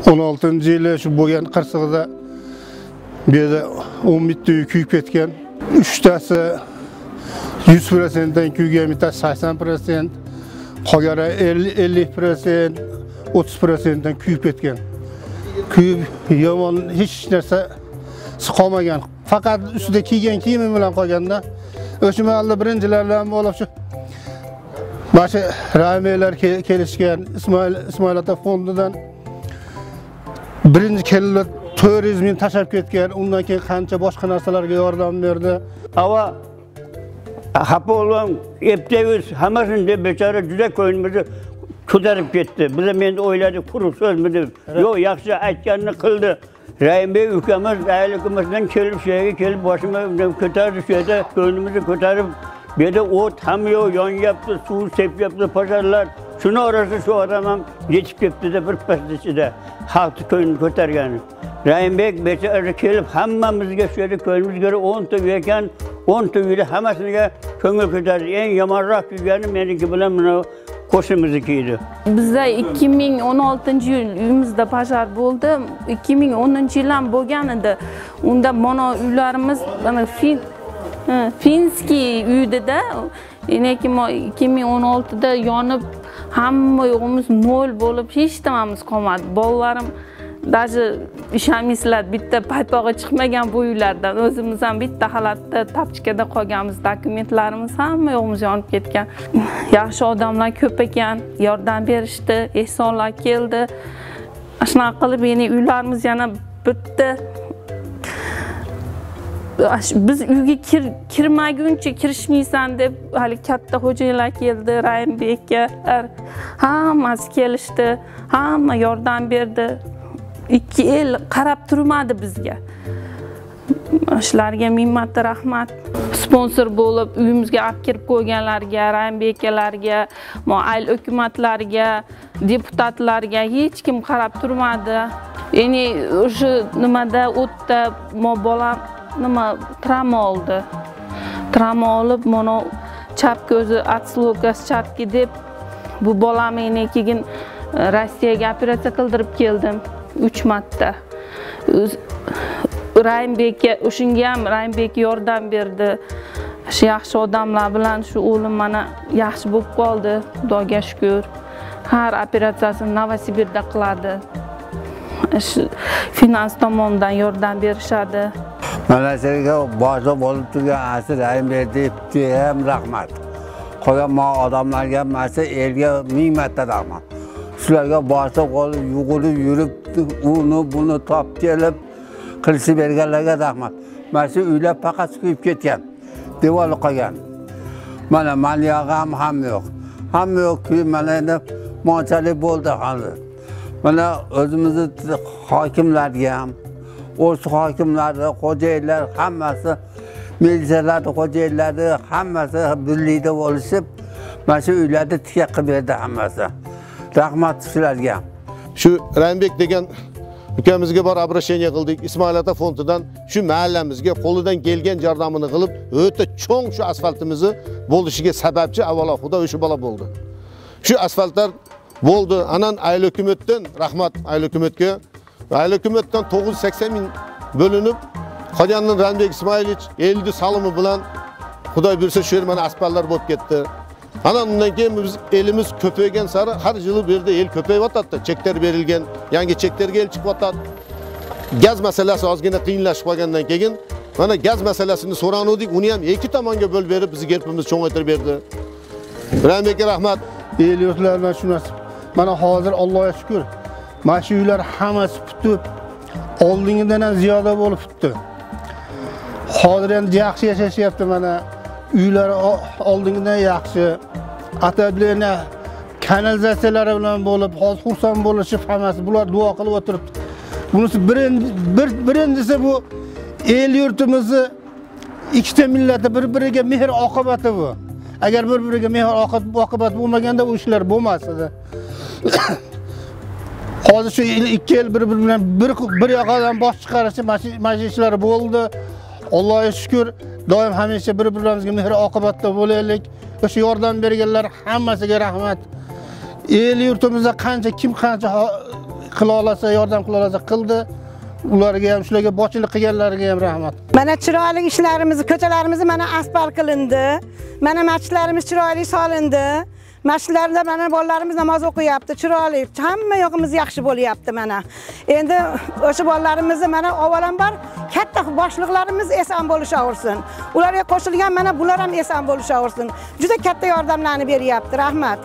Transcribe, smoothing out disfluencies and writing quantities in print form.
16-yili shu bo'lgan qirsig'ida bu yerda 10 mitta uy kuyib ketgan. 3tasi 100%dan kuygan, bittasi 80%, qolgani 50%, 30%dan kuyib ketgan. Kuyib yomon hech narsa qolmagan. Faqat ustida kiygan kiyimi bilan qolganda, o'sha mahalla birinchilardan bo'lib shu Başka rahmeyler kelishgan İsmail Ata fondidan birinchi kelib 400 ming tashab ketgan, undan keyin qancha boshqa narsalarga yordam berdi. Ava xafa olan epteviz hammasini deb bechora juda ko'nglimizni ko'tarib ketdi. Biz endi o'yladik, quruq so'zmidi. Yo'q, yaxshi aytganini qildi. Rahimbek ukamiz ayligimizdan kelib shuyerga kelib boshimizdan ko'tardi, shu yerda ko'nglimizni ko'tarib bir de ot ham yo'q, yonyapti, suv sepyapti pojarlar. Shuni orasida shu odam ham yetib ketdi-da bir pas ichida xalqni ko'nglini ko'targani. Rahimbek bechora kelib hammamizga shu yerda ko'nglimiz ko'ra 10 ta uy ekan, 10 ta uyda hammasiga ko'ngil ko'tardi. Eng yomonroq kuygani meniki bilan mana qo'shnimizniki edi. Bizda 2016-yil uyimizda pojar bo'ldi. 2010-yil ham bo'lgan edi. Unda mana uylarimiz mana Finski uyda, yine 2016'da yonib hamma yo'g'imiz nol bo'lib hech nimamiz qolmadi. Bolalarim даже ishamislar bitta paypog'i chiqmagan bu uylardan. O'zimiz ham bitta holatda tapchikada qolganmiz, dokumentlarimiz hamma yo'g'imiz yonib ketgan. Yaxshi odamlar ko'p ekan, yordam berishdi, ehsonlar keldi. Shunaqa qilib yeni uylarimiz yana bitdi. Biz uyga kirmaguncha kirishmaysan deb hali katta xo'jayinlar keldi, Rahimbeklar hammasi kelishdi, hamma yordam berdi. Ikki el qarab turmadi bizga. Shularga ming marta rahmat. Sponsor bo'lib uyimizga olib kirib qo'yganlarga, Rahimbeklarga, ayl hukumatlarga, deputatlarga hech kim qarab turmadi. Ya'ni o'sha nimada o'tda bolam nima travma oldi. Travma olib, mana chap ko'zi atslokasi chapki deb bu bolamni keyin Rossiyaga operatsiya qildirib keldim 3 marta. Rahimbekka, o'shunga ham Rahimbek yordam berdi. Shu yaxshi odamlar bilan shu o'g'lim mana yaxshi bo'lib qoldi, Xudoga shukr. Har operatsiyasini Novosibirda qiladi. Finans tomonidan yordam berishadi. Mana sizga boshqa bo'lib turgan asir Rahimbekga ham rahmat. Qolgan odamlarga mana elga ming marta rahmat. Shularga boshqa qolib yugurib yurib uni buni topib kelib qilishib berganlarga rahmat. Mana shu uylar faqat kuyib ketgan, devor qolgan. Mana maliyog'am ham yo'q. Hamma yo'q, mana endi monchalik bo'ldi hozir. Mana o'zimizni hokimlarga ham, o'z hokimlari, xo'jayinlar hammasi, militsiyalar, xo'jayinlari hammasi birlikda bo'lishib, mana shu uylarni tikka qilib berdi hammasi. Rahmat sizlarga. Shu Rahimbek degan ukamizga bor обращение qildik. Ismoil Ata fondidan shu mahallamizga qo'lidan kelgan yordamini qilib, o'ta cho'ng shu asfaltimizni bo'lishiga sababchi avvalo Xudo o'sha bola bo'ldi. Shu asfaltlar bo'ldi. Anan ayl hukumatdan rahmat ayl hukumatga. Ayl hukumatdan 980 ming bo'linib, qolganini Rahimbek Ismoilovich eldi salimi bilan Xudo bersa shu yer mana asfaltlar bo'lib ketdi. Ana undan keyin biz elimiz ko'paygan sari har yili bu yerda el ko'payyapti. Cheklar berilgan, yangi cheklarga el chiqyapti. Gaz masalasi ozgina qiyinlashib qolgandan keyin mana gaz masalasini so'rag'andik, uni ham ikki tomonga bo'lib berib bizga gelpimiz cho'ng'aytirib berdi. Rahimbekga rahmat. El yurtlardan shu narsa. Mana hozir Allohga shukr. Mana shu uylar hammasi putib, oldingidan ham ziyoda bo'lib putdi. Hozir endi yaxshi yashashyapti mana. Uylar oldingidan yaxshi. Atablena kanalizatsiyalari bilan bo'lib, hozir xursand bo'lishib hammasi bular duo qilib o'tiribdi. Bunisi birinchisi bu el yurtimizni ikkita millati bir-biriga mehr oqibati bu. Agar bir-biriga mehr oqibat bo'lmaganda bu ishlar bo'lmas edi. Hozir shu ikki el bir-biri bilan bir yoqadan bosh chiqarishi majlislar bo'ldi. Allohga shukr. Doim hamisha bir-birimizga mehr oqibatda bo'laylik. O'sha yordam berganlar hammasiga rahmat. El yurtimizda qancha qila olsa, yordam qila olsa qildi. Ularga ham, shularga boshchilik qilganlarga ham rahmat. Mana chiroyli ishlarimiz, ko'chalarimiz mana asfalt qilindi. Mana masjidlarimiz chiroyli solindi. Masjidlarda mana bolalarimiz namoz o'qiyapti, chiroyli. Hamma yo'qimiz yaxshi bo'lyapti mana. Endi o'sha bolalarimizni mana avvalambor katta boshliqlarimiz eson bo'lishaversin. Ularga qo'shilgan mana bular ham eson bo'lishaversin. Juda katta yordamlarni beryapti. Rahmat.